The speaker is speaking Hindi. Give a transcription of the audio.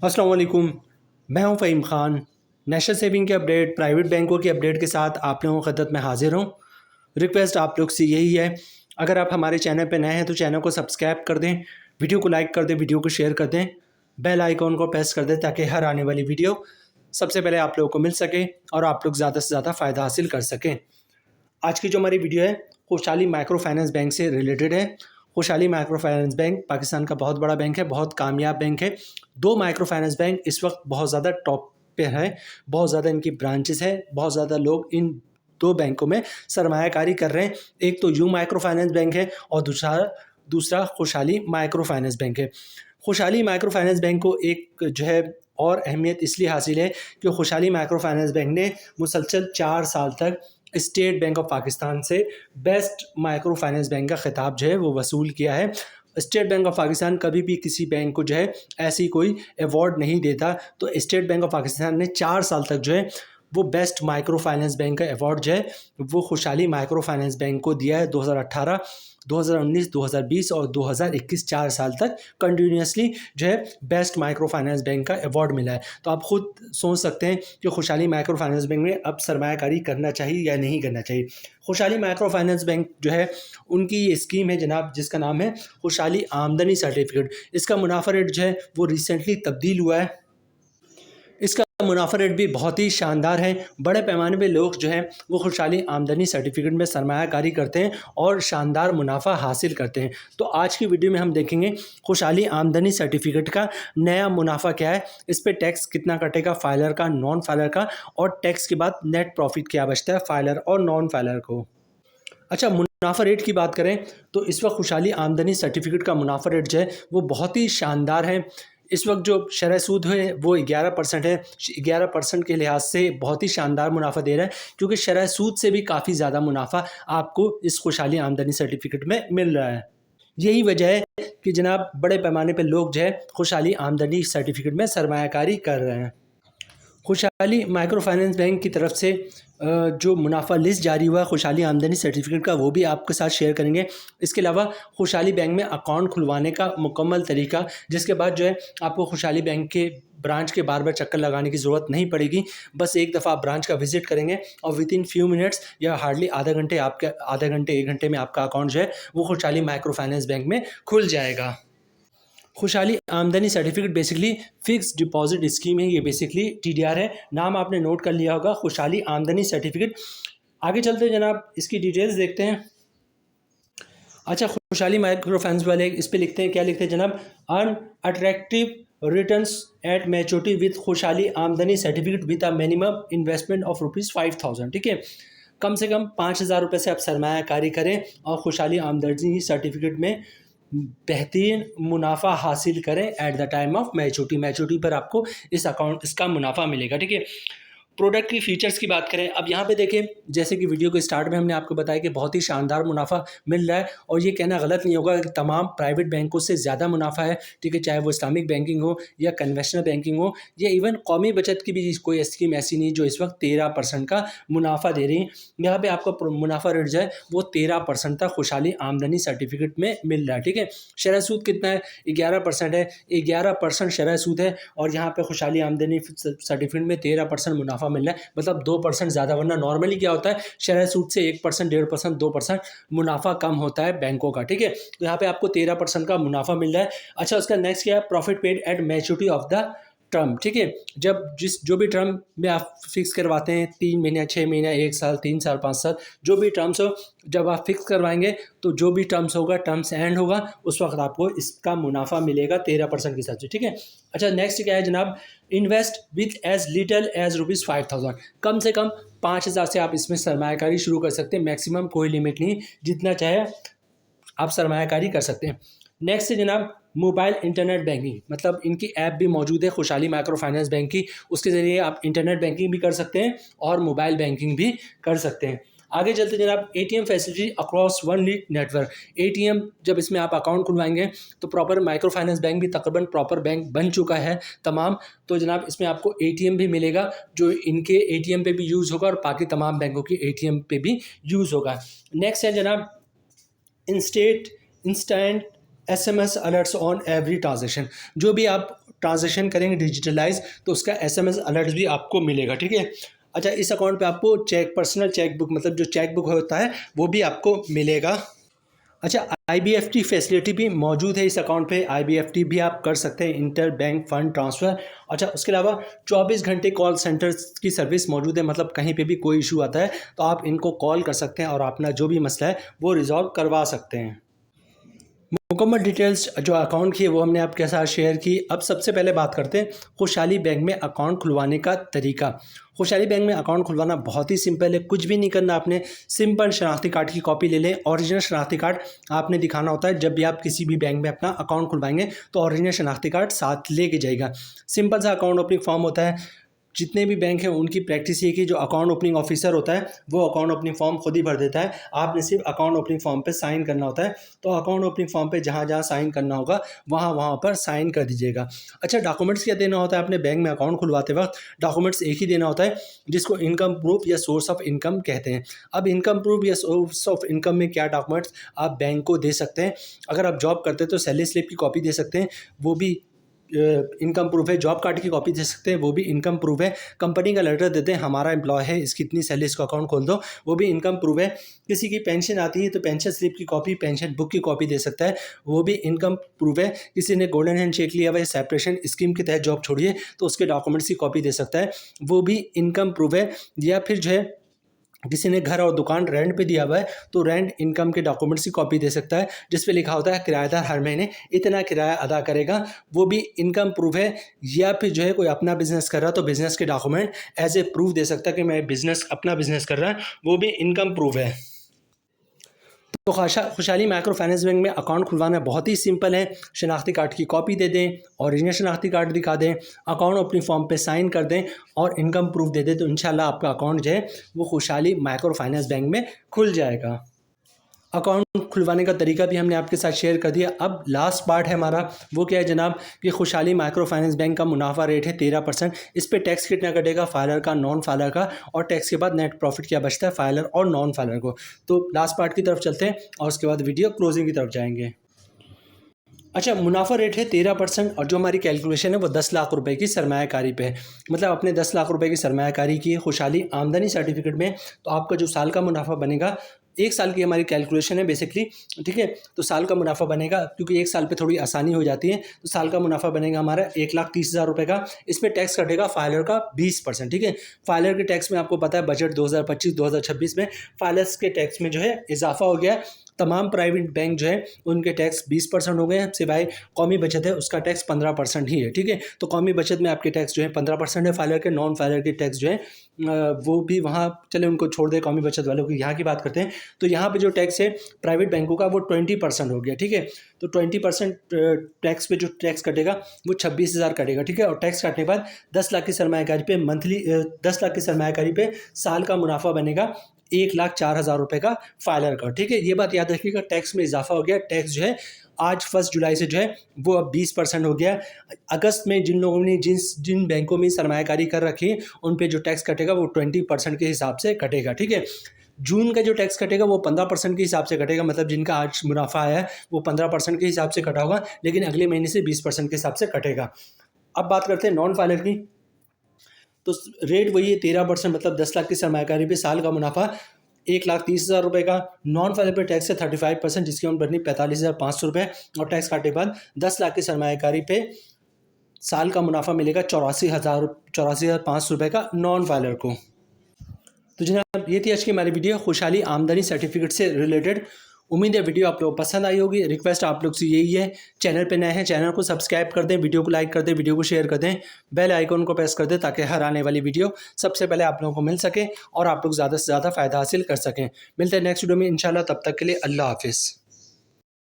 अस्सलाम वालेकुम। मैं हूं फ़हीम ख़ान। नेशनल सेविंग के अपडेट, प्राइवेट बैंकों की अपडेट के साथ आप लोगों की खिदमत में हाज़िर हूं। रिक्वेस्ट आप लोग से यही है, अगर आप हमारे चैनल पर नए हैं तो चैनल को सब्सक्राइब कर दें, वीडियो को लाइक कर दें, वीडियो को शेयर कर दें, बेल आइकॉन को प्रेस कर दें ताकि हर आने वाली वीडियो सबसे पहले आप लोगों को मिल सके और आप लोग ज़्यादा से ज़्यादा फ़ायदा हासिल कर सकें। आज की जो हमारी वीडियो है खुशहाली माइक्रो फाइनेंस बैंक से रिलेटेड है। खुशहाली माइक्रो फाइनेंस बैंक पाकिस्तान का बहुत बड़ा बैंक है, बहुत कामयाब बैंक है। दो माइक्रो फाइनेंस बैंक इस वक्त बहुत ज़्यादा टॉप पे है, बहुत ज़्यादा इनकी ब्रांचेस है, बहुत ज़्यादा लोग इन दो बैंकों में सरमायाकारी कर रहे हैं। एक तो यू माइक्रो फाइनेंस बैंक है और दूसरा खुशहाली माइक्रो फाइनेंस बैंक है। खुशहाली माइक्रो फाइनेंस बैंक को एक जो है और अहमियत इसलिए हासिल है कि खुशहाली माइक्रो फाइनेंस बैंक ने मुसलसल 4 साल तक स्टेट बैंक ऑफ पाकिस्तान से बेस्ट माइक्रो फाइनेंस बैंक का खिताब जो है वो वसूल किया है। स्टेट बैंक ऑफ पाकिस्तान कभी भी किसी बैंक को जो है ऐसी कोई अवार्ड नहीं देता, तो स्टेट बैंक ऑफ पाकिस्तान ने 4 साल तक जो है वो बेस्ट माइक्रो फाइनेंस बैंक का अवार्ड जो है वो खुशहाली माइक्रो फाइनेंस बैंक को दिया है। 2018, 2019, 2020 और 2021 4 साल तक कंटिन्यूसली जो है बेस्ट माइक्रो फाइनेंस बैंक का अवार्ड मिला है। तो आप खुद सोच सकते हैं कि खुशहाली माइक्रो फाइनेंस बैंक में अब सरमायाकारी करना चाहिए या नहीं करना चाहिए। खुशहाली माइक्रो फाइनेंस बैंक जो है उनकी ये स्कीम है जनाब, जिसका नाम है खुशहाली आमदनी सर्टिफिकेट। इसका मुनाफा रेट जो है वो रिसेंटली तब्दील हुआ है। इसका मुनाफा रेट भी बहुत ही शानदार है। बड़े पैमाने पे लोग जो हैं वो खुशहाली आमदनी सर्टिफिकेट में सरमायाकारी करते हैं और शानदार मुनाफा हासिल करते हैं। तो आज की वीडियो में हम देखेंगे खुशहाली आमदनी सर्टिफिकेट का नया मुनाफा क्या है, इस पर टैक्स कितना कटेगा फाइलर का, नॉन फाइलर का, और टैक्स के बाद नेट प्रॉफिट क्या बचता है फाइलर और नॉन फाइलर को। अच्छा, मुनाफा रेट की बात करें तो इस वक्त खुशहाली आमदनी सर्टिफिकेट का मुनाफा रेट जो है वो बहुत ही शानदार है। इस वक्त जो शरह सूद है वो 11% है। 11% के लिहाज से बहुत ही शानदार मुनाफा दे रहा है, क्योंकि शरह सूद से भी काफ़ी ज़्यादा मुनाफा आपको इस खुशहाली आमदनी सर्टिफिकेट में मिल रहा है। यही वजह है कि जनाब बड़े पैमाने पर लोग जो है खुशहाली आमदनी सर्टिफिकेट में सरमायाकारी कर रहे हैं। खुशहाली माइक्रो फाइनेंस बैंक की तरफ से जो मुनाफा लिस्ट जारी हुआ खुशहाली आमदनी सर्टिफिकेट का, वो भी आपके साथ शेयर करेंगे। इसके अलावा खुशहाली बैंक में अकाउंट खुलवाने का मुकम्मल तरीका, जिसके बाद जो है आपको खुशहाली बैंक के ब्रांच के बार बार चक्कर लगाने की ज़रूरत नहीं पड़ेगी। बस एक दफ़ा आप ब्रांच का विजिट करेंगे और विद इन फ्यू मिनट्स या हार्डली आधे घंटे 1 घंटे में आपका अकाउंट जो है वो खुशहाली माइक्रो फाइनेंस बैंक में खुल जाएगा। खुशहाली आमदनी certificate basically fix deposit scheme है। ये बेसिकली टीडीआर है, नाम आपने नोट कर लिया होगा, खुशहाली आमदनी सर्टिफिकेट। आगे चलते हैं जनाब, इसकी डिटेल्स देखते हैं। अच्छा, खुशहाली माइक्रो फाइनेंस वाले इस पे लिखते हैं, क्या लिखते हैं जनाब, earn attractive returns at maturity with खुशहाली आमदनी certificate with a minimum investment of ₹5,000। ठीक है, कम से कम 5,000 रुपये से आप सरमायाकारी करें और खुशहाली आमदनी सर्टिफिकेट में बेहतरीन मुनाफा हासिल करें at the time of maturity पर आपको इसका मुनाफा मिलेगा। ठीक है, प्रोडक्ट की फीचर्स की बात करें, अब यहाँ पे देखें, जैसे कि वीडियो के स्टार्ट में हमने आपको बताया कि बहुत ही शानदार मुनाफा मिल रहा है, और ये कहना गलत नहीं होगा कि तमाम प्राइवेट बैंकों से ज़्यादा मुनाफा है। ठीक है, चाहे वो इस्लामिक बैंकिंग हो या कन्वेंशनल बैंकिंग हो या इवन कौमी बचत की भी कोई स्कीम ऐसी नहीं जो इस वक्त 13% का मुनाफा दे रही है। यहाँ पर आपका मुनाफा रेट जो है वो 13% तक खुशहाली आमदनी सर्टिफिकेट में मिल रहा है। ठीक है, शरह सूद कितना है, 11% है, 11% शरह सूद है, और यहाँ पर खुशहाली आमदनी सर्टिफिकेट में 13% मुनाफा मिल रहा है, मतलब 2% ज़्यादा। वरना नॉर्मली क्या होता है, शरह सूद से 1%, 1.5%, 2% मुनाफा कम होता है बैंकों का। ठीक है, तो यहाँ पे आपको 13% का मुनाफा मिल रहा है। अच्छा, उसका नेक्स्ट क्या है, profit paid at maturity of the term. ठीक है, जो भी टर्म में आप फिक्स करवाते हैं, 3 महीने, 6 महीने, 1 साल, 3 साल, 5 साल, जो भी टर्म्स हो, जब आप फिक्स करवाएंगे तो जो भी टर्म्स होगा, टर्म्स एंड होगा, उस वक्त आपको इसका मुनाफा मिलेगा 13% के हिसाब से। ठीक है, अच्छा, नेक्स्ट क्या है जनाब, invest with as little as ₹5,000। कम से कम 5,000 से आप इसमें सरमायाकारी शुरू कर सकते हैं, मैक्सिमम कोई लिमिट नहीं, जितना चाहे आप सरमायाकारी कर सकते हैं। नेक्स्ट है जनाब मोबाइल इंटरनेट बैंकिंग, मतलब इनकी ऐप भी मौजूद है खुशहाली माइक्रो फाइनेंस बैंक की, उसके ज़रिए आप इंटरनेट बैंकिंग भी कर सकते हैं और मोबाइल बैंकिंग भी कर सकते हैं। आगे चलते जनाब, ATM facility across one league network. ATM जब इसमें आप अकाउंट खुलवाएंगे तो प्रॉपर माइक्रो फाइनेंस बैंक भी तकरीबन प्रॉपर बैंक बन चुका है तमाम, तो जनाब इसमें आपको एटीएम भी मिलेगा जो इनके एटीएम पे भी यूज़ होगा और बाकी तमाम बैंकों की एटीएम पे भी यूज़ होगा। नेक्स्ट है जनाब instant SMS alerts on every transaction. जो भी आप ट्रांजेक्शन करेंगे डिजिटलाइज तो उसका SMS अलर्ट भी आपको मिलेगा, ठीक है। अच्छा, इस अकाउंट पे आपको पर्सनल चेक बुक मतलब जो चेक बुक होता है वो भी आपको मिलेगा। अच्छा, IBFT फैसिलिटी भी मौजूद है इस अकाउंट पे। IBFT भी आप कर सकते हैं, इंटर बैंक फ़ंड ट्रांसफ़र। अच्छा, उसके अलावा 24 घंटे कॉल सेंटर्स की सर्विस मौजूद है, मतलब कहीं पे भी कोई इशू आता है तो आप इनको कॉल कर सकते हैं और अपना जो भी मसला है वो रिज़ॉल्व करवा सकते हैं। मुकम्मल डिटेल्स जो अकाउंट की है वो हमने आपके साथ शेयर की। अब सबसे पहले बात करते हैं खुशहाली बैंक में अकाउंट खुलवाने का तरीका। खुशहाली बैंक में अकाउंट खुलवाना बहुत ही सिंपल है, कुछ भी नहीं करना आपने। सिंपल शनाख्ती कार्ड की कॉपी ले लें। ओरिजिनल शनाख्ती कार्ड आपने दिखाना होता है जब भी आप किसी भी बैंक में अपना अकाउंट खुलवाएंगे तो ओरिजिनल शनाख्ती कार्ड साथ लेके जाइएगा। सिंपल सा अकाउंट ओपनिंग फॉर्म होता है। जितने भी बैंक हैं उनकी प्रैक्टिस ये कि जो अकाउंट ओपनिंग ऑफिसर होता है वो अकाउंट ओपनिंग फॉर्म खुद ही भर देता है, आपने सिर्फ अकाउंट ओपनिंग फॉर्म पे साइन करना होता है। तो अकाउंट ओपनिंग फॉर्म पे जहाँ जहाँ साइन करना होगा वहाँ वहाँ पर साइन कर दीजिएगा। अच्छा, डॉक्यूमेंट्स क्या देना होता है आपने बैंक में अकाउंट खुलवाते वक्त? डॉक्यूमेंट्स एक ही देना होता है जिसको इनकम प्रूफ या सोर्स ऑफ इनकम कहते हैं। अब इनकम प्रूफ या सोर्स ऑफ इनकम में क्या डॉक्यूमेंट्स आप बैंक को दे सकते हैं? अगर आप जॉब करते हैं तो सैलरी स्लिप की कॉपी दे सकते हैं, वो भी इनकम प्रूफ है। जॉब कार्ड की कॉपी दे सकते हैं, वो भी इनकम प्रूफ है। कंपनी का लेटर देते हैं हमारा एम्प्लॉय है, इसकी इतनी सैलरी, इसको अकाउंट खोल दो, वो भी इनकम प्रूफ है। किसी की पेंशन आती है तो पेंशन स्लिप की कॉपी, पेंशन बुक की कॉपी दे सकता है, वो भी इनकम प्रूफ है। किसी ने गोल्डन हैंड चेक लिया हुआ है, सेपरेशन स्कीम के तहत जॉब छोड़िए तो उसके डॉक्यूमेंट्स की कॉपी दे सकता है, वो भी इनकम प्रूफ है। या फिर जो है किसी ने घर और दुकान रेंट पे दिया हुआ है तो रेंट इनकम के डॉक्यूमेंट्स की कॉपी दे सकता है जिस पे लिखा होता है किराएदार हर महीने इतना किराया अदा करेगा, वो भी इनकम प्रूफ है। या फिर जो है कोई अपना बिजनेस कर रहा है तो बिजनेस के डॉक्यूमेंट एज ए प्रूफ दे सकता है कि मैं अपना बिजनेस कर रहा है, वो भी इनकम प्रूफ है। तो खुशहाली माइक्रो फाइनेंस बैंक में अकाउंट खुलवाना बहुत ही सिंपल है। शनाख्ती कार्ड की कॉपी दे दें, ओरिजिनल शनाख्ती कार्ड दिखा दें, अकाउंट अपनी फॉर्म पे साइन कर दें और इनकम प्रूफ दे दें तो इंशाल्लाह आपका अकाउंट जो है वो खुशहाली माइक्रो फाइनेंस बैंक में खुल जाएगा। अकाउंट खुलवाने का तरीका भी हमने आपके साथ शेयर कर दिया। अब लास्ट पार्ट है हमारा, वो क्या है जनाब कि खुशहाली माइक्रो फाइनेंस बैंक का मुनाफा रेट है 13%। इस पे टैक्स कितना कटेगा, फाइलर का, नॉन फाइलर का, और टैक्स के बाद नेट प्रॉफिट क्या बचता है फाइलर और नॉन फाइलर को। तो लास्ट पार्ट की तरफ चलते हैं और उसके बाद वीडियो क्लोजिंग की तरफ जाएंगे। अच्छा, मुनाफा रेट है 13% और जो हमारी कैलकुलेशन है वो 10 लाख रुपए की सरमायाकारी पे है। मतलब अपने 10 लाख रुपए की सरमायाकारी की खुशहाली आमदनी सर्टिफिकेट में तो आपका जो साल का मुनाफा बनेगा, एक साल की हमारी कैलकुलेशन है बेसिकली, ठीक है। तो साल का मुनाफा बनेगा, क्योंकि एक साल पे थोड़ी आसानी हो जाती है, तो साल का मुनाफा बनेगा हमारा 1,30,000 रुपये का। इस पर टैक्स कटेगा फाइलर का 20%, ठीक है। फाइलर के टैक्स में आपको पता है बजट 2025-2026 में फाइलर्स के टैक्स में जो है इजाफा हो गया। तमाम प्राइवेट बैंक जो है उनके टैक्स 20% हो गए हैं, सिवाय कौमी बचत है उसका टैक्स 15% ही है, ठीक है। तो कौमी बचत में आपके टैक्स जो है 15% है फाइलर के। नॉन फाइलर के टैक्स जो है वो भी वहाँ चले उनको छोड़ दे, कौमी बचत वालों की यहाँ की बात करते हैं। तो यहाँ पे जो टैक्स है प्राइवेट बैंकों का वो 20% हो गया, ठीक है। तो 20% टैक्स पे जो टैक्स कटेगा वो 26,000 कटेगा, ठीक है। और टैक्स काटने के बाद 10 लाख की सरमायाकारी पे 10 लाख की सरमायाकारी पे साल का मुनाफा बनेगा 1,04,000 रुपये का फाइलर का, ठीक है। ये बात याद रखिएगा, टैक्स में इजाफा हो गया। टैक्स जो है आज 1 जुलाई से जो है वो अब 20% हो गया। अगस्त में जिन लोगों ने जिन बैंकों में सरमायाकारी कर रखी उन पे जो टैक्स कटेगा वो 20% के हिसाब से कटेगा, ठीक है। जून का जो टैक्स कटेगा वो 15% के हिसाब से कटेगा, मतलब जिनका आज मुनाफा आया है वो 15% के हिसाब से कटा होगा, लेकिन अगले महीने से 20% के हिसाब से कटेगा। अब बात करते हैं नॉन फाइलर की। तो रेट वही है 13%, मतलब 10 लाख की सरमायाकारी पे साल का मुनाफा 1,30,000 रुपये का। नॉन फाइलर पे टैक्स है 35%, जिसकी अमाउंट भरनी 45,500 रुपये, और टैक्स काटने के बाद 10 लाख की सरमायाकारी पे साल का मुनाफा मिलेगा 84,500 रुपये का नॉन फाइलर को। तो जनाब ये थी आज की हमारी वीडियो खुशहाली आमदनी सर्टिफिकेट से रिलेटेड। उम्मीद है वीडियो आप लोग को पसंद आई होगी। रिक्वेस्ट आप लोग से यही है, चैनल पे नए हैं चैनल को सब्सक्राइब कर दें, वीडियो को लाइक कर दें, वीडियो को शेयर कर दें, बेल आइकन को प्रेस कर दें ताकि हर आने वाली वीडियो सबसे पहले आप लोगों को मिल सके और आप लोग ज़्यादा से ज़्यादा फ़ायदा हासिल कर सकें। मिलते हैं नेक्स्ट वीडियो में इंशाल्लाह, तब तक के लिए अल्लाह हाफिज़।